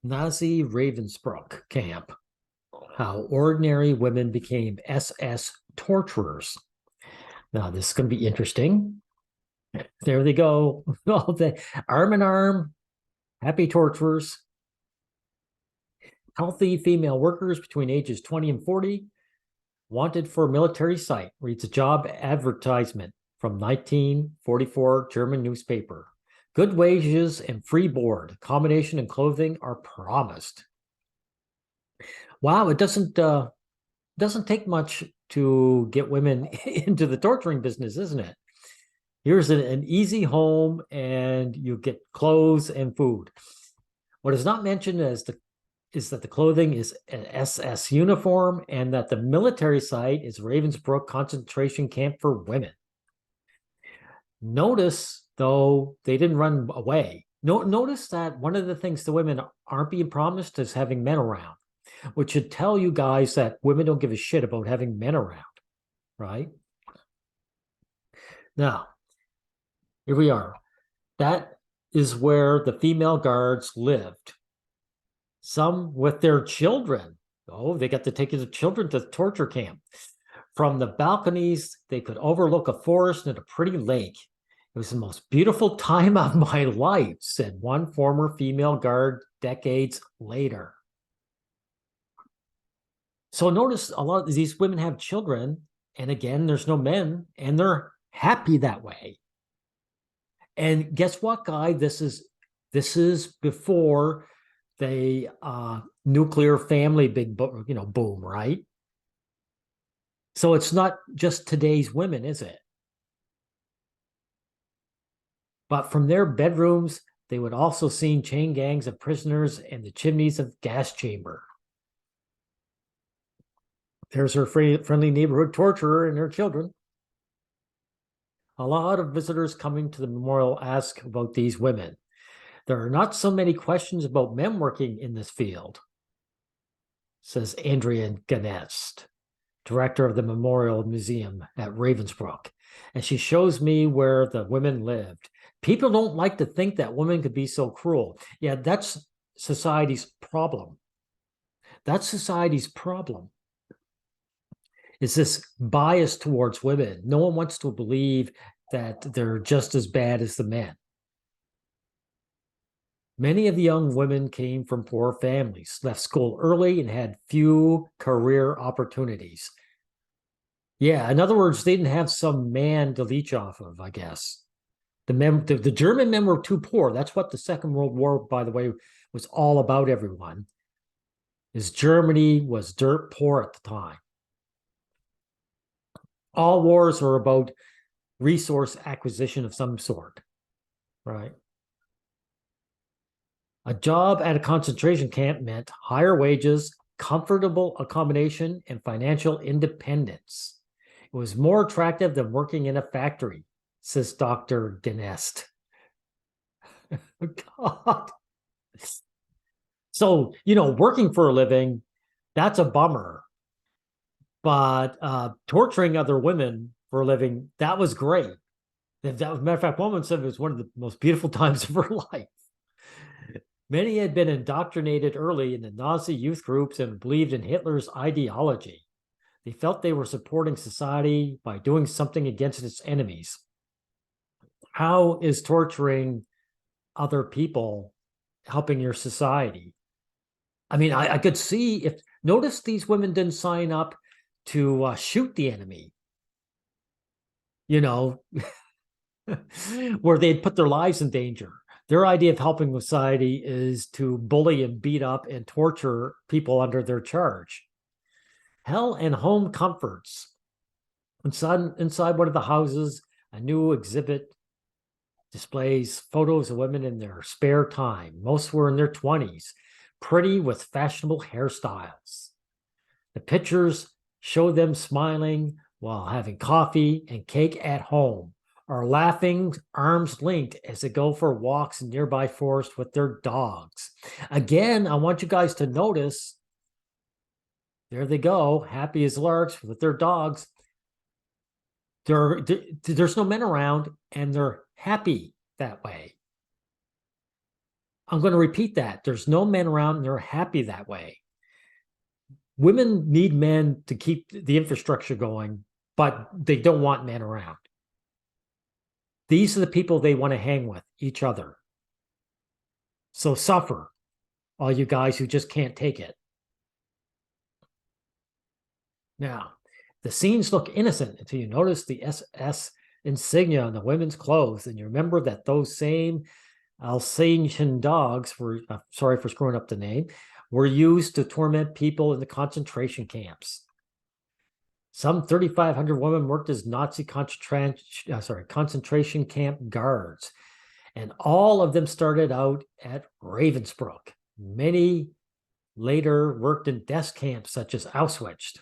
Nazi Ravensbrück camp, how ordinary women became SS torturers. Now, this is going to be interesting. There they go. All the arm in arm, happy torturers. Healthy female workers between ages 20 and 40, wanted for a military site, reads a job advertisement from 1944 German newspaper. Good wages and free board, accommodation and clothing are promised. Wow, it doesn't take much to get women into the torturing business, isn't it? Here's an easy home and you get clothes and food. What is not mentioned is that the clothing is an SS uniform and that the military site is Ravensbrück concentration camp for women. Notice, though, they didn't run away. Notice that one of the things the women aren't being promised is having men around, which should tell you guys that women don't give a shit about having men around, right? Now, here we are. That is where the female guards lived. Some with their children. Oh, they got to take the children to the torture camp. From the balconies, they could overlook a forest and a pretty lake. It was the most beautiful time of my life, said one former female guard decades later. So notice a lot of these women have children, and again, there's no men, and they're happy that way. And guess what, guy? This is before the nuclear family big boom, right? So it's not just today's women, is it? But from their bedrooms, they would also see chain gangs of prisoners and the chimneys of gas chamber. There's her friendly neighborhood torturer and her children. A lot of visitors coming to the memorial ask about these women. There are not so many questions about men working in this field, says Andrea Ganest, director of the Memorial Museum at Ravensbrück. And she shows me where the women lived. People don't like to think that women could be so cruel. Yeah, that's society's problem. That's society's problem. Is this bias towards women? No one wants to believe that they're just as bad as the men. Many of the young women came from poor families, left school early, and had few career opportunities. Yeah, in other words, they didn't have some man to leech off of, I guess. The German men were too poor. That's what the Second World War, by the way, was all about, everyone. Is Germany was dirt poor at the time. All wars are about resource acquisition of some sort, right? A job at a concentration camp meant higher wages, comfortable accommodation, and financial independence. It was more attractive than working in a factory, says Dr. Genest. God. So, working for a living, that's a bummer. But torturing other women for a living, that was great. As a matter of fact, one woman said it was one of the most beautiful times of her life. Many had been indoctrinated early in the Nazi youth groups and believed in Hitler's ideology. They felt they were supporting society by doing something against its enemies. How is torturing other people helping your society? I mean, I could see notice these women didn't sign up to shoot the enemy, where they'd put their lives in danger. Their idea of helping society is to bully and beat up and torture people under their charge. Hell and home comforts. Inside one of the houses, a new exhibit displays photos of women in their spare time. Most were in their 20s, pretty with fashionable hairstyles. The pictures show them smiling while having coffee and cake at home, or laughing arms linked as they go for walks in nearby forest with their dogs. Again, I want you guys to notice, there they go, happy as larks with their dogs. There's no men around, and they're happy that way. I'm going to repeat that. There's no men around and they're happy that way. Women need men to keep the infrastructure going, but they don't want men around. These are the people they want to hang with, each other. So suffer, all you guys who just can't take it. Now, the scenes look innocent until you notice the SS insignia on the women's clothes, and you remember that those same Alsatian dogs were, sorry for screwing up the name, were used to torment people in the concentration camps. Some 3,500 women worked as Nazi concentration camp guards, and all of them started out at Ravensbrück. Many later worked in death camps such as Auschwitz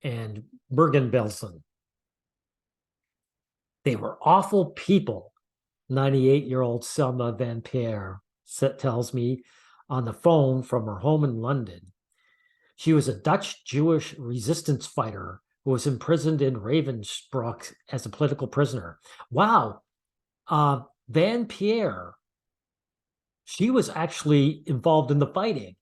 and Bergen-Belsen. They were awful people, 98-year-old Selma Van Peer tells me on the phone from her home in London. She was a Dutch Jewish resistance fighter who was imprisoned in Ravensbrück as a political prisoner. Wow. Van Peer, she was actually involved in the fighting.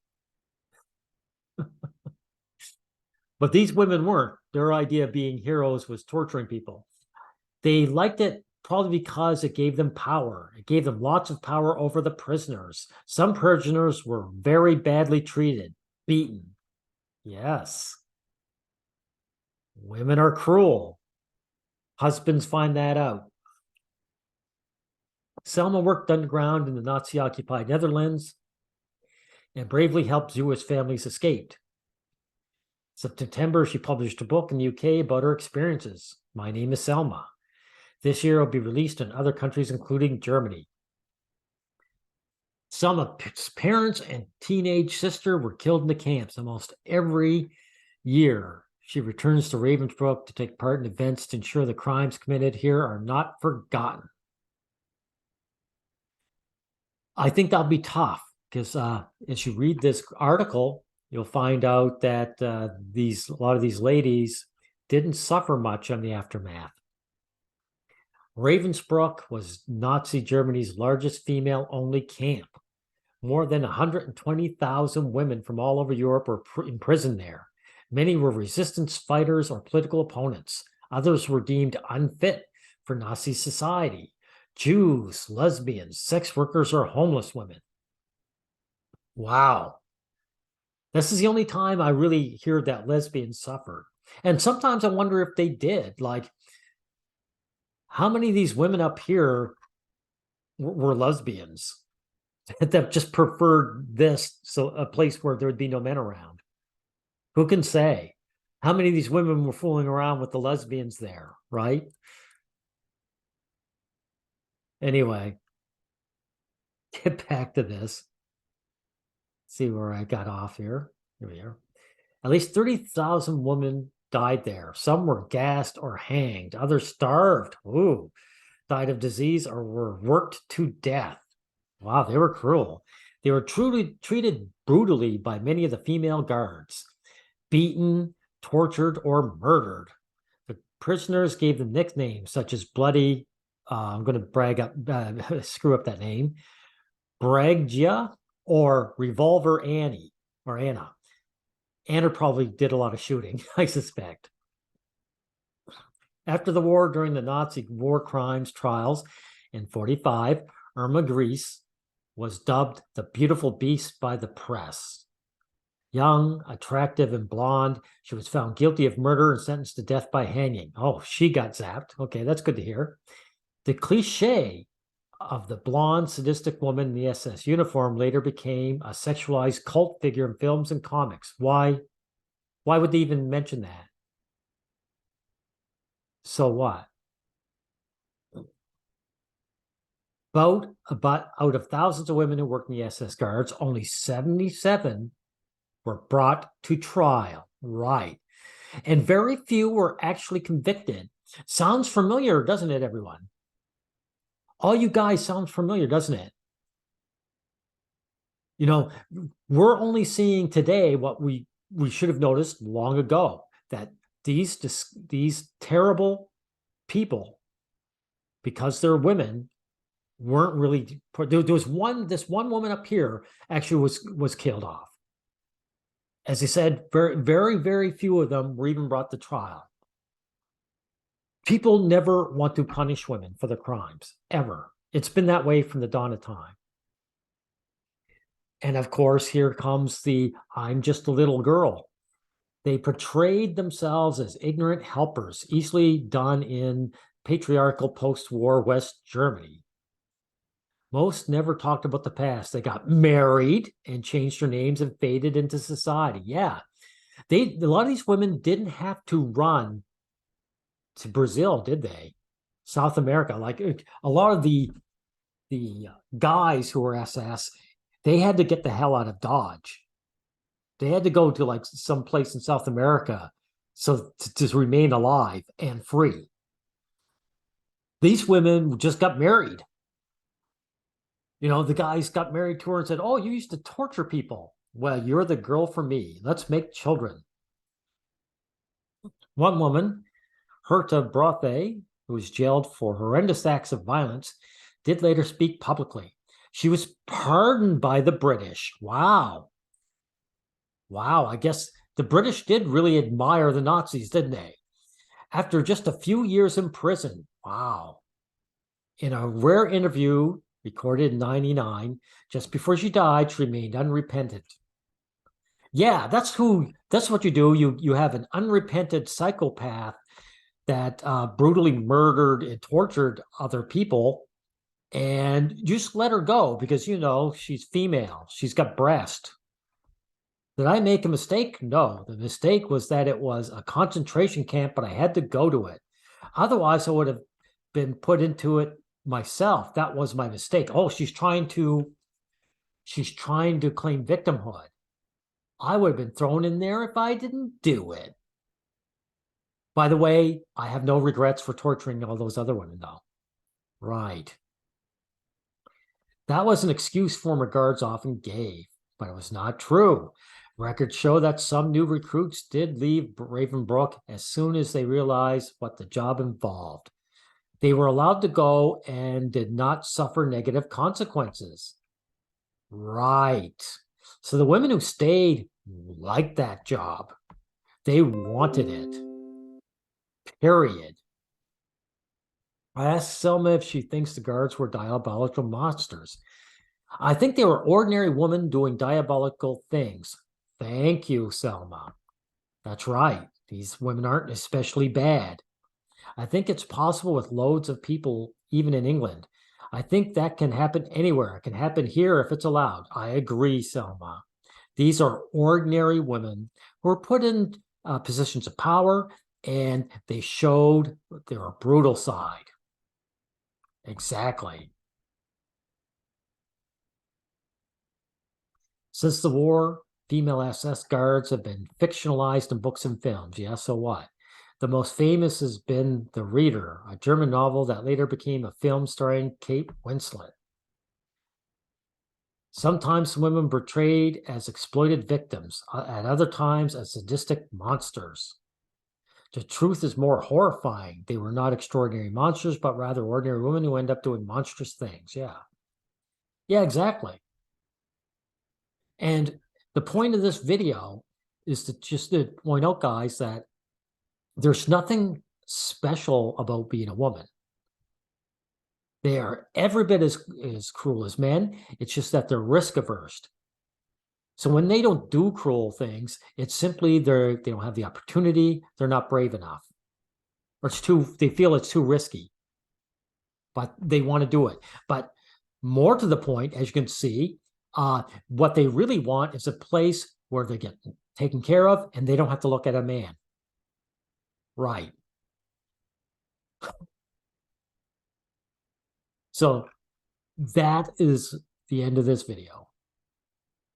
But these women weren't. Their idea of being heroes was torturing people. They liked it probably because it gave them power. It gave them lots of power over the prisoners. Some prisoners were very badly treated, beaten. Yes. Women are cruel. Husbands find that out. Selma worked underground in the Nazi-occupied Netherlands and bravely helped Jewish families escape. September, she published a book in the UK about her experiences. My name is Selma. This year, it will be released in other countries, including Germany. Selma's parents and teenage sister were killed in the camps. Almost every year, she returns to Ravensbrück to take part in events to ensure the crimes committed here are not forgotten. I think that'll be tough because as you read this article, you'll find out that a lot of these ladies didn't suffer much on the aftermath. Ravensbrück was Nazi Germany's largest female-only camp. More than 120,000 women from all over Europe were imprisoned there. Many were resistance fighters or political opponents. Others were deemed unfit for Nazi society. Jews, lesbians, sex workers, or homeless women. Wow. This is the only time I really hear that lesbians suffered. And sometimes I wonder if they did. Like, how many of these women up here were lesbians that just preferred this, so a place where there would be no men around? Who can say? How many of these women were fooling around with the lesbians there, right? Anyway, get back to this. See where I got off here. Here we are. At least 30,000 women died there. Some were gassed or hanged. Others starved. Ooh, died of disease or were worked to death. Wow, they were cruel. They were truly treated brutally by many of the female guards, beaten, tortured, or murdered. The prisoners gave them nicknames such as Bloody, I'm going to screw up that name, Braggia, or Revolver Annie, or Anna. Anna probably did a lot of shooting, I suspect. After the war, during the Nazi war crimes trials in 1945, Irma Gries was dubbed the beautiful beast by the press. Young, attractive, and blonde, she was found guilty of murder and sentenced to death by hanging. Oh, she got zapped. Okay, that's good to hear. The cliche of the blonde, sadistic woman in the SS uniform later became a sexualized cult figure in films and comics. Why would they even mention that? So what? About out of thousands of women who worked in the SS guards, only 77 were brought to trial. Right. And very few were actually convicted. Sounds familiar, doesn't it, everyone? All you guys sounds familiar, doesn't it? You know, we're only seeing today what we should have noticed long ago, that these terrible people, because they're women, weren't really. There was this one woman up here actually was killed off. As I said, very few of them were even brought to trial. People never want to punish women for their crimes, ever. It's been that way from the dawn of time. And of course, here comes the I'm just a little girl. They portrayed themselves as ignorant helpers, easily done in patriarchal post-war West Germany. Most never talked about the past. They got married and changed their names and faded into society. Yeah. A lot of these women didn't have to run to Brazil, did they? South America. Like a lot of the guys who were SS, they had to get the hell out of Dodge. They had to go to like some place in South America so to remain alive and free. These women just got married. You know, the guys got married to her and said, "Oh, you used to torture people. Well, you're the girl for me. Let's make children." One woman, Herta Brothe, who was jailed for horrendous acts of violence, did later speak publicly. She was pardoned by the British. Wow. Wow, I guess the British did really admire the Nazis, didn't they? After just a few years in prison. Wow. In a rare interview recorded in 1999, just before she died, she remained unrepentant. Yeah, that's what you do. You have an unrepentant psychopath that brutally murdered and tortured other people, and you just let her go because, you know, she's female. She's got breast. Did I make a mistake? No. The mistake was that it was a concentration camp, but I had to go to it. Otherwise, I would have been put into it myself. That was my mistake. Oh, she's trying to claim victimhood. I would have been thrown in there if I didn't do it. By the way, I have no regrets for torturing all those other women, though. Right. That was an excuse former guards often gave, but it was not true. Records show that some new recruits did leave Ravenbrook as soon as they realized what the job involved. They were allowed to go and did not suffer negative consequences. Right. So the women who stayed liked that job. They wanted it. Period. I asked Selma if she thinks the guards were diabolical monsters. I think they were ordinary women doing diabolical things. Thank you, Selma. That's right. These women aren't especially bad. I think it's possible with loads of people, even in England. I think that can happen anywhere. It can happen here if it's allowed. I agree, Selma. These are ordinary women who were put in positions of power, and they showed their brutal side. Exactly. Since the war, female SS guards have been fictionalized in books and films. Yeah, so what? The most famous has been The Reader, a German novel that later became a film starring Kate Winslet. Sometimes women portrayed as exploited victims, at other times as sadistic monsters. The truth is more horrifying. They were not extraordinary monsters, but rather ordinary women who end up doing monstrous things. Yeah. Yeah, exactly. And the point of this video is to point out, guys, that there's nothing special about being a woman. They are every bit as cruel as men. It's just that they're risk averse. So when they don't do cruel things, it's simply they don't have the opportunity. They're not brave enough, or they feel it's too risky, but they want to do it. But more to the point, as you can see, what they really want is a place where they get taken care of and they don't have to look at a man. Right. So that is the end of this video.